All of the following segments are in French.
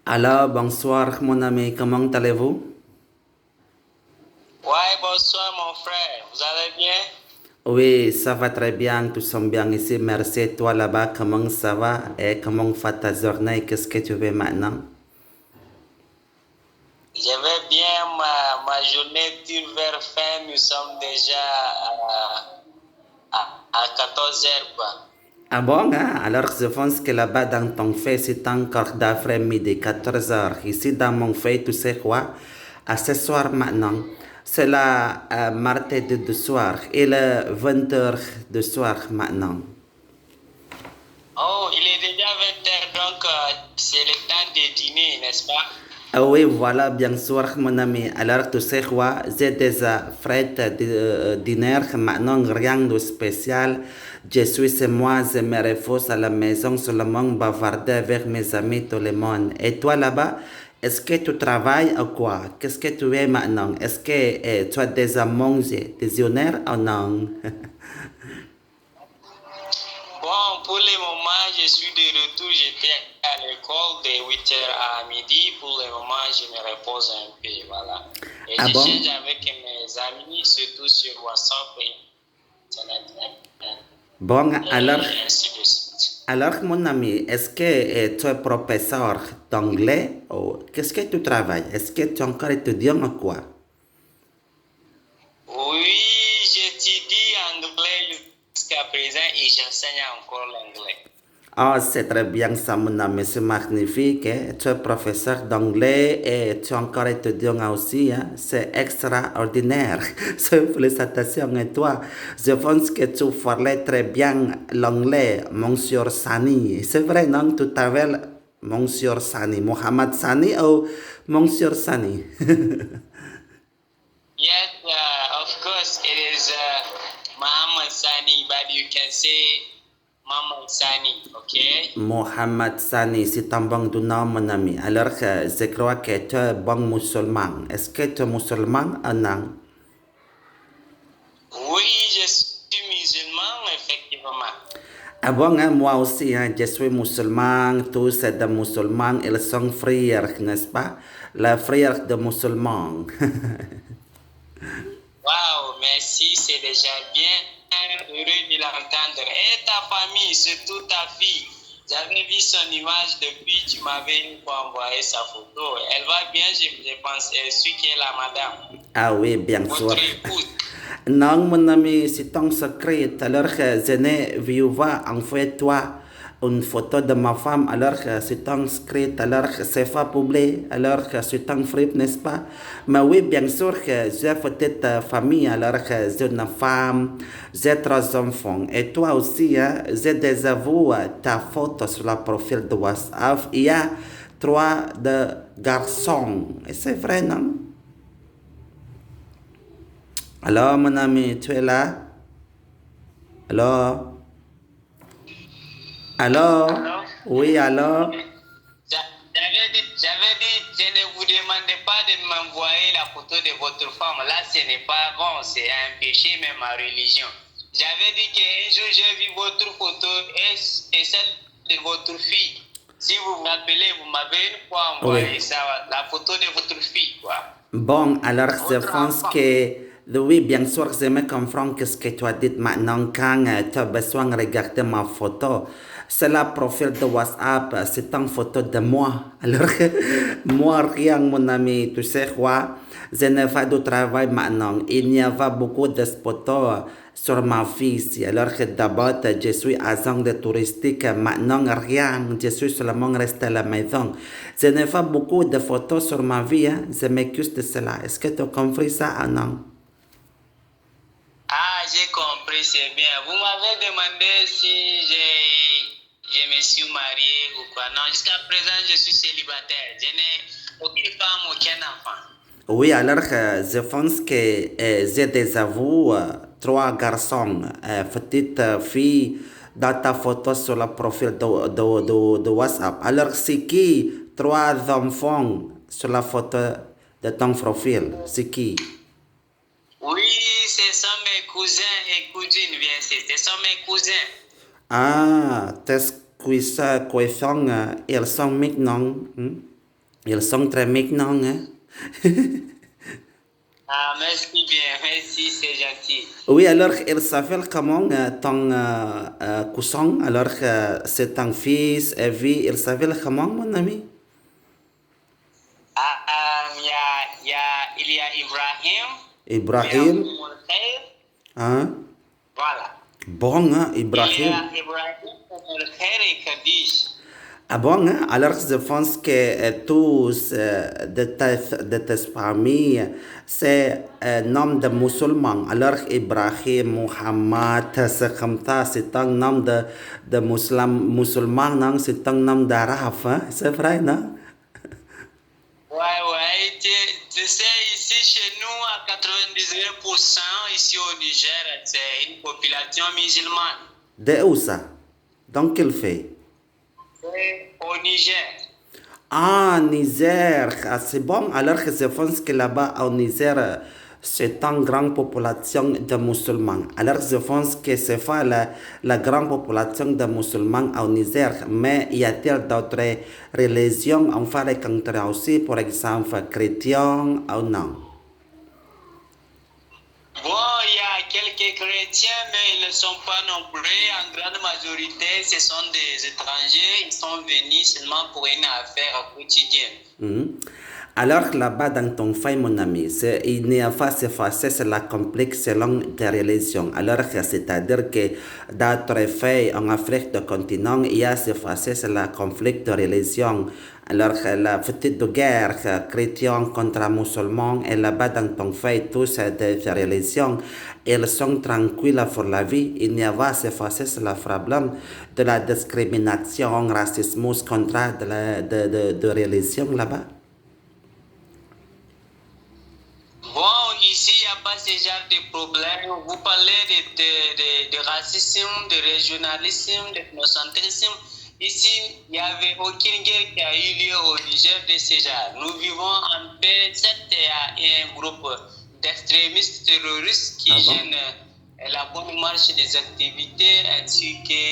Alors, bonsoir mon ami, comment allez-vous? Ouais, bonsoir mon frère, vous allez bien? Oui, ça va très bien, tout semble bien ici, merci. Et toi là-bas, comment ça va? Et comment va ta journée? Qu'est-ce que tu fais maintenant? Je vais bien, ma journée tire vers fin, nous sommes déjà à 14 heures quoi. Ah bon, hein? Alors je pense que là-bas dans ton fait, c'est encore d'après-midi, 14 heures. Ici dans mon fait, tu sais quoi? À ce soir maintenant, c'est la mardi de soir et le 20 heures de soir maintenant. Oh, il est déjà 20 heures, donc c'est le temps de dîner, n'est-ce pas? Ah oui, voilà, bien sûr, mon ami. Alors, tu sais quoi? J'ai déjà fait dîner, maintenant rien de spécial. Je suis chez moi, je me repose à la maison, seulement bavarder avec mes amis, tout le monde. Et toi là-bas, est-ce que tu travailles ou quoi? Qu'est-ce que tu es maintenant? Est-ce que tu as déjà mangé déjeuner ou non? Bon, pour le moment, je suis de retour, j'étais à l'école de 8 heures à midi. Pour le moment, je me repose un peu, voilà. Et Ah j'échange bon? avec mes amis, surtout sur WhatsApp et Internet. Bon, Et ainsi de suite. alors, mon ami, est-ce que tu es professeur d'anglais ou qu'est-ce que tu travailles? Est-ce que tu es encore étudiant ou quoi? Oui, j'étudie anglais jusqu'à présent et j'enseigne encore l'anglais. Ah, c'est très bien ça, mon ami, c'est magnifique, hein. Tu es professeur d'anglais et tu es encore étudiant aussi, hein. C'est extraordinaire. C'est félicitations à toi. Je pense que tu parlais très bien l'anglais, monsieur Sani. C'est vrai, non? Tu t'appelles monsieur Sani, Mohamed Sani ou monsieur Sani? Yes, of course, it is Muhammad Sani, but you can say Muhammad Sani, okay? Mohamed Sani, c'est un bon du nom, mon ami. Alors, je crois que tu es bon musulman. Est-ce que tu es musulman ou non? Oui, je suis musulman, effectivement. Ah bon, hein, moi aussi, hein, je suis musulman, tous des musulmans, ils sont frères, n'est-ce pas? Les frères de musulmans. Wow, merci, c'est déjà bien heureux de l'entendre. Et ta famille, surtout ta fille, j'avais vu son image depuis, tu m'avais une fois envoyé sa photo. Elle va bien, je pense, elle suit qui est la madame, Ah oui, bien sûr. votre épouse. Non, mon ami, c'est un secret. Alors que je n'ai vu voir en fait toi une photo de ma femme, alors que c'est un secret, alors que c'est pas publié, alors que c'est un fripe, n'est-ce pas? Mais oui, bien sûr que j'ai peut-être famille, alors que j'ai une femme, j'ai trois enfants. Et toi aussi, hein, j'ai déjà vu ta photo sur le profil de WhatsApp. Il y a trois de garçons. Et c'est vrai, non? Alors, mon ami, tu es là? Alors? Alors? Alors? Oui, alors? J'avais dit, je ne vous demandais pas de m'envoyer la photo de votre femme. Là, ce n'est pas bon, c'est un péché, même en religion. J'avais dit qu'un jour, j'ai vu votre photo et celle de votre fille. Si vous vous rappelez, vous m'avez une fois envoyé Oui. ça, la photo de votre fille, quoi. Bon, alors je Votre pense enfant. que oui, bien sûr, je me comprends ce que tu as dit maintenant quand tu as besoin de regarder ma photo. C'est le profil de WhatsApp, c'est une photo de moi. Alors, moi, rien, mon ami, tu sais quoi? Je n'ai pas de travail maintenant. Il n'y a pas beaucoup de photos sur ma vie ici. Alors que d'abord, je suis agent de touristique. Maintenant, rien. Je suis seulement resté à la maison. Je n'ai pas beaucoup de photos sur ma vie. Hein. Je m'excuse de cela. Est-ce que tu as compris ça ou non? Ah, j'ai compris, c'est bien. Vous m'avez demandé si je me suis marié ou quoi. Non, jusqu'à présent, je suis célibataire. Je n'ai aucune femme, aucun enfant. Oui, alors je pense que j'ai des aveux, trois garçons, petite fille dans ta photo sur le profil de WhatsApp. Alors c'est qui trois enfants sur la photo de ton profil? C'est qui? Oui, ce sont mes cousins et cousines, bien sûr. Ce sont mes cousins. Ah, tes cousins, ils sont maintenant. Hmm? Ils sont très mignons, hein? Ah, merci bien, merci, c'est gentil. Oui, alors il s'appelle comment ton cousin? Alors c'est ton fils, Evie, il s'appelle comment, mon ami? Il y a Ibrahim, il y a Ibrahim, Moulkhair, hein? voilà. Bon, hein, Il y Ibrahim. a Ibrahim, Moulkhair et Kadish. Ah bon, hein? Alors je pense que tous de tes familles, c'est un nom de musulman. Alors Ibrahim, Muhammad, c'est comme ça, c'est un nom de musulman, non? C'est un nom d'arabe, hein? C'est vrai, non? Ouais, tu sais, ici chez nous, à 99%, ici au Niger, c'est une population musulmane. De où ça? Dans quel fait? C'est au Niger. Ah, Niger, ah, c'est bon. Alors que je pense que là-bas, au Niger, c'est une grande population de musulmans. Alors je pense que c'est pas la grande population de musulmans au Niger, mais y a-t-il d'autres religions en fait rencontrer aussi, par exemple, chrétiens ou non? Bon, il y a quelques chrétiens, mais ils ne sont pas non plus. En grande majorité, ce sont des étrangers. Ils sont venus seulement pour une affaire quotidienne. Mhm. Alors là-bas dans ton fait, mon ami, il n'y a pas ce facet, c'est la complexe selon des religions. Alors c'est-à-dire que d'autres faits en Afrique du continent, il y a ce facet, c'est la conflit de religion. Alors la petite guerre chrétien contre musulmans, et là-bas dans ton fait, tous des religions, ils sont tranquilles pour la vie. Il n'y a pas ce facet, c'est le problème de la discrimination, racisme contre de religion là-bas. Bon, ici, il n'y a pas ce genre de problème. Vous parlez de racisme, de régionalisme, d'ethnocentrisme. Ici, il n'y avait aucune guerre qui a eu lieu au Niger de ce genre. Nous vivons en paix. Certes, il y a un groupe d'extrémistes terroristes qui Ah bon? gênent la bonne marche des activités ainsi que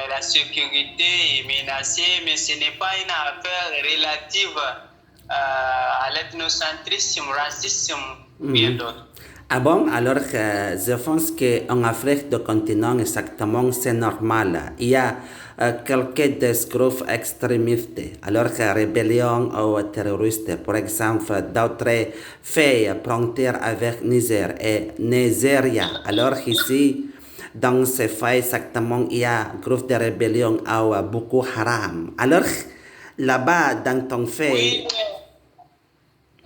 la sécurité est menacée, mais ce n'est pas une affaire relative à l'ethnocentrisme, racisme, bien Mhm. d'autres. Ah bon, alors je pense qu'en Afrique du continent, exactement, c'est normal. Il y a quelques des groupes extrémistes, alors que rébellion ou terroristes, par exemple, d'autres faits frontières avec Niger et Nigeria. Alors ici, dans ces faits, exactement, il y a un groupe de rébellion ou Boko Haram. Alors, là-bas, dans ton fait, Oui,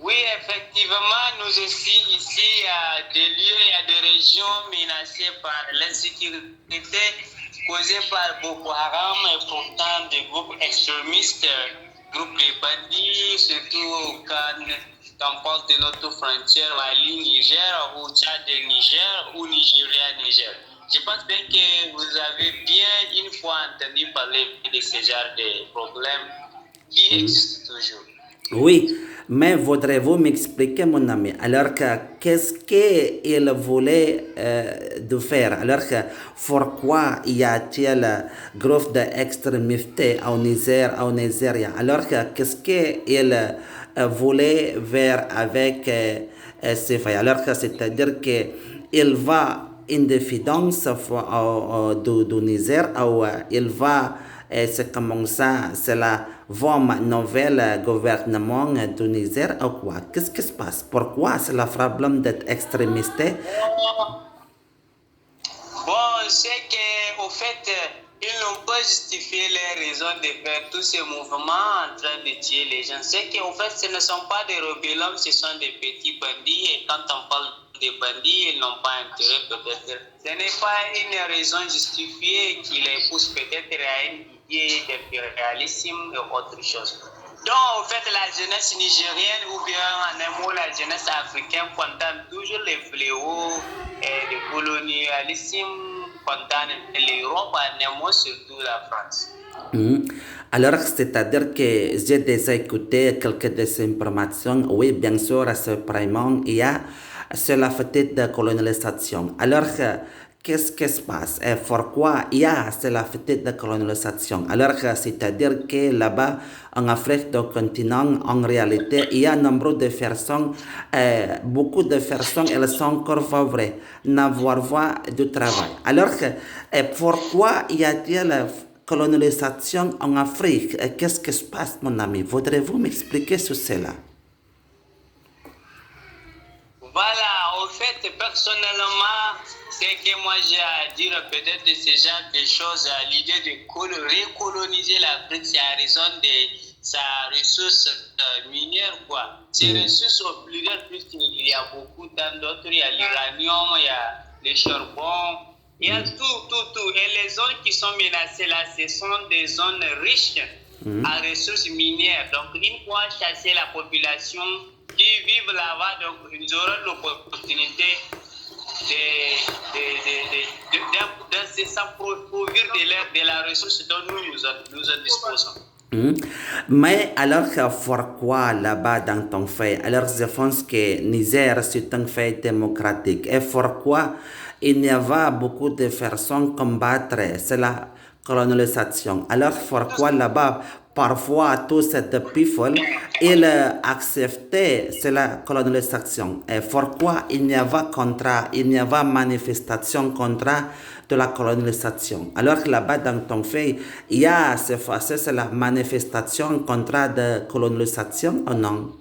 oui, effectivement, nous aussi, ici, il y a des lieux, il y a des régions menacées par l'insécurité causée par Boko Haram et pourtant des groupes extrémistes, groupes de bandits, surtout quand on parle de notre frontière Mali-Niger ou Tchad-Niger ou Nigeria-Niger. Je pense bien que vous avez bien une fois entendu parler de ce genre de problèmes qui existent toujours. oui, mais voudrez-vous m'expliquer, mon ami, alors que qu'est-ce qu'il voulait de faire? Alors que pourquoi y a-t-il groupe d'extrémistes au Niger, au Nigeria? Alors que qu'est-ce qu'il voulait faire avec ces faits? Alors que c'est-à-dire que il va une défidence du Niger ou il va c'est comme ça, c'est la voie nouvelle gouvernement du Niger ou quoi? Qu'est-ce qui se passe? Pourquoi c'est le problème d'être extrémiste? Bon, c'est qu'au fait, ils n'ont pas justifié les raisons de faire tous ces mouvements en train de tuer les gens. C'est qu'au fait, ce ne sont pas des rébellions, ce sont des petits bandits. Et quand on parle des bandits, ils n'ont pas intérêt peut-être. Ce n'est pas une raison justifiée qui les pousse peut-être à une idée d'impérialisme et autre chose. Donc, en fait, la jeunesse nigérienne ou bien en un mot, la jeunesse africaine condamne toujours les fléaux du colonialisme, condamne l'Europe, en un mot, surtout la France. Mhm. Alors, c'est-à-dire que j'ai déjà écouté quelques des informations. Oui, bien sûr, à ce vraiment, il y a c'est la fête de colonisation. Alors, qu'est-ce qui se passe et pourquoi il y a c'est la fête de colonisation. Alors, c'est-à-dire que là-bas, en Afrique du continent, en réalité, il y a un nombre de personnes, beaucoup de personnes, elles sont encore pauvres, n'avoir pas de travail. Alors, pourquoi y a-t-il la colonisation en Afrique? Qu'est-ce qui se passe, mon ami? Voudrez-vous m'expliquer sur cela? Voilà, au fait, personnellement, ce que moi j'ai à dire peut-être de ce genre de choses, l'idée de recoloniser l'Afrique, c'est à raison de sa ressource minière, quoi. Ces ressources obligatoires, puisqu'il y a beaucoup d'autres, il y a l'uranium, il y a le charbon, il y a tout. Et les zones qui sont menacées là, ce sont des zones riches en ressources minières. Donc, une fois chassée la population qui vivent là-bas, donc ils auront l'opportunité de s'approprier de la ressource dont nous disposons. Mais alors, pourquoi là-bas dans ton fait? Alors, je pense que Niger, c'est un fait démocratique. Et pourquoi il y avait beaucoup de personnes combattre? C'est la colonisation. Alors, pourquoi là-bas, parfois, tous ces people, ils acceptaient la colonisation? Et pourquoi il n'y avait contrat, il n'y avait manifestation contre de la colonisation? Alors que là-bas, dans ton fait, il y a c'est la manifestation contre de colonisation ou non?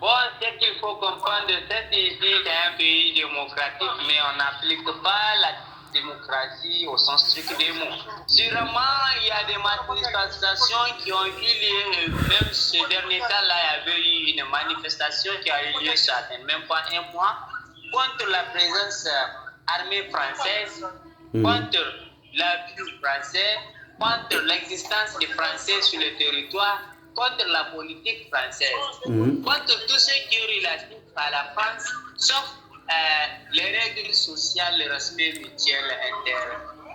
Bon, ce qu'il faut comprendre, c'est ici, c'est un pays démocratique, mais on n'applique pas la démocratie au sens strict des mots. Sûrement, il y a des manifestations qui ont eu lieu, même ce dernier temps-là, il y avait eu une manifestation qui a eu lieu, ça n'est même pas un mois, contre la présence armée française, contre l'appui français, contre l'existence des Français sur le territoire, contre la politique française, contre tout ce qui est relatif à la France, sauf les règles sociales, le respect mutuel inter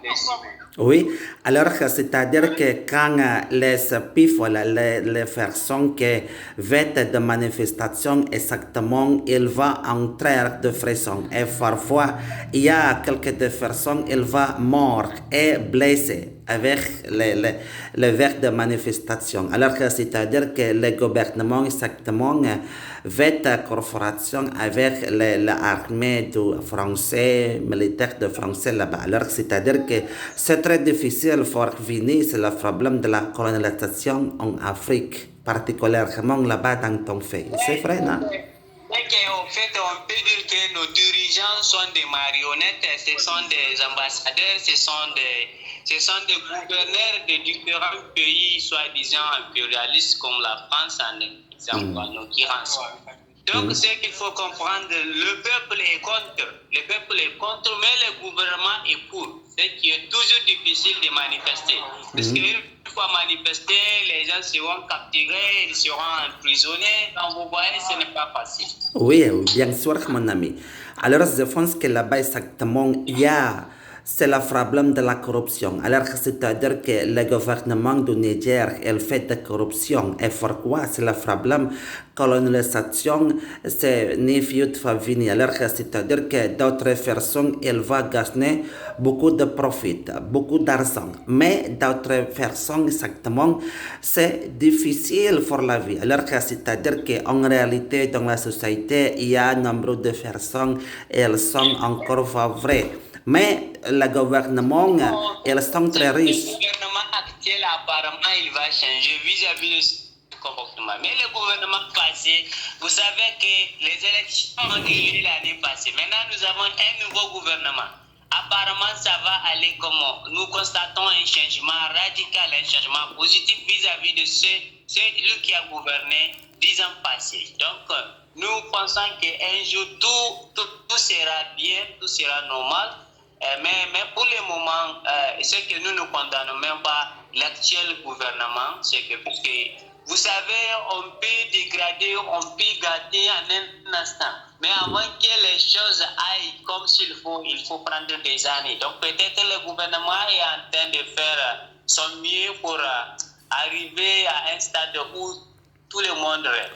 les humains. Oui, alors c'est-à-dire que quand les people, les personnes qui vêtent de manifestation exactement, ils vont entrer de façon. Et parfois, il y a quelques personnes, ils vont mourir et blessés avec les verres de manifestation. Alors que c'est-à-dire que le gouvernement exactement vête corporation avec l'armée du français, militaire de français là-bas. Alors c'est-à-dire que c'est très difficile pour venir sur le problème de la colonisation en Afrique, particulièrement là-bas dans ton pays. C'est vrai, non? En fait, on peut dire que nos dirigeants sont des marionnettes, ce sont des ambassadeurs, ce sont des gouverneurs de différents pays, soi-disant impérialistes comme la France, en exemple, en l'occurrence. Donc, ce qu'il faut comprendre, le peuple est contre, mais le gouvernement est pour. Ce qui est toujours difficile de manifester. Parce qu'une fois manifesté, les gens seront capturés, ils seront emprisonnés. Donc, vous voyez, ce n'est pas facile. Oui, bien sûr, mon ami. Alors, je pense que là-bas, exactement, il y a c'est le problème de la corruption. Alors, c'est-à-dire que le gouvernement du Niger, il fait de corruption. Et pourquoi? C'est le problème colonisation, c'est ni vieux de venir. Alors, c'est-à-dire que d'autres personnes, elles vont gagner beaucoup de profit, beaucoup d'argent. Mais d'autres personnes, exactement, c'est difficile pour la vie. Alors, c'est-à-dire qu'en réalité, dans la société, il y a un nombre de personnes, elles sont encore vraies. Mais le gouvernement, ils sont très riches. Le gouvernement actuel, apparemment, il va changer vis-à-vis de ce comportement. Mais le gouvernement passé, vous savez que les élections ont eu lieu l'année passée. Maintenant, nous avons un nouveau gouvernement. Apparemment, ça va aller comment? Nous constatons un changement radical, un changement positif vis-à-vis de celui qui a gouverné 10 ans passés. Donc, nous pensons qu'un jour, tout sera bien, tout sera normal. Mais pour le moment, ce que nous ne condamnons même pas l'actuel gouvernement, c'est que, parce que vous savez, on peut dégrader, on peut gâter en un instant. Mais avant que les choses aillent comme s'il faut, il faut prendre des années. Donc peut-être le gouvernement est en train de faire son mieux pour arriver à un stade où tout le monde rêve.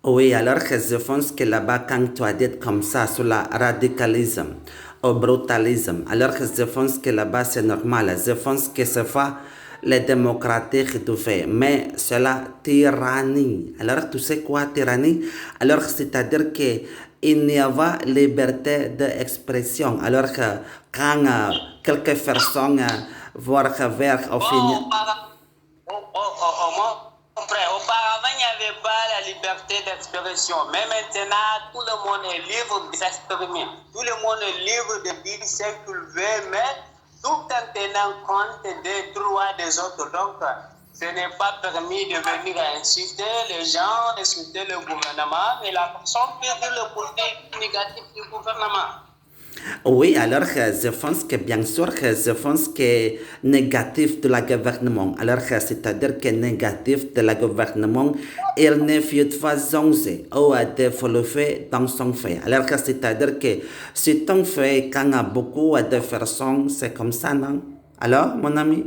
Oui, alors que je pense que là-bas, quand tu as dit comme ça, sur le radicalisme, au brutalisme, alors que je pense que là-bas, c'est normal. Je pense que c'est pas les démocraties qui tout fait, mais c'est la tyrannie. Alors, tu sais quoi, tyrannie? Alors, c'est-à-dire que il n'y a pas liberté d'expression. Alors que quand quelques personnes vont vers au final... Bon, mon frère, auparavant, il n'y avait pas la liberté d'expression. Mais maintenant, tout le monde est libre de s'exprimer. Tout le monde est libre de dire ce qu'il veut, mais tout en tenant compte des droits des autres. Donc, ce n'est pas permis de venir insulter les gens, insulter le gouvernement, mais la personne peut dire le côté négatif du gouvernement. Oui, alors je pense que bien sûr que je pense que négatif de la gouvernement. Alors c'est-à-dire que négatif de la gouvernement, il ne fait pas changer ou à développer dans son fait. Alors c'est-à-dire que si ton fait quand il y a beaucoup de personnes, c'est comme ça, non? Alors, mon ami?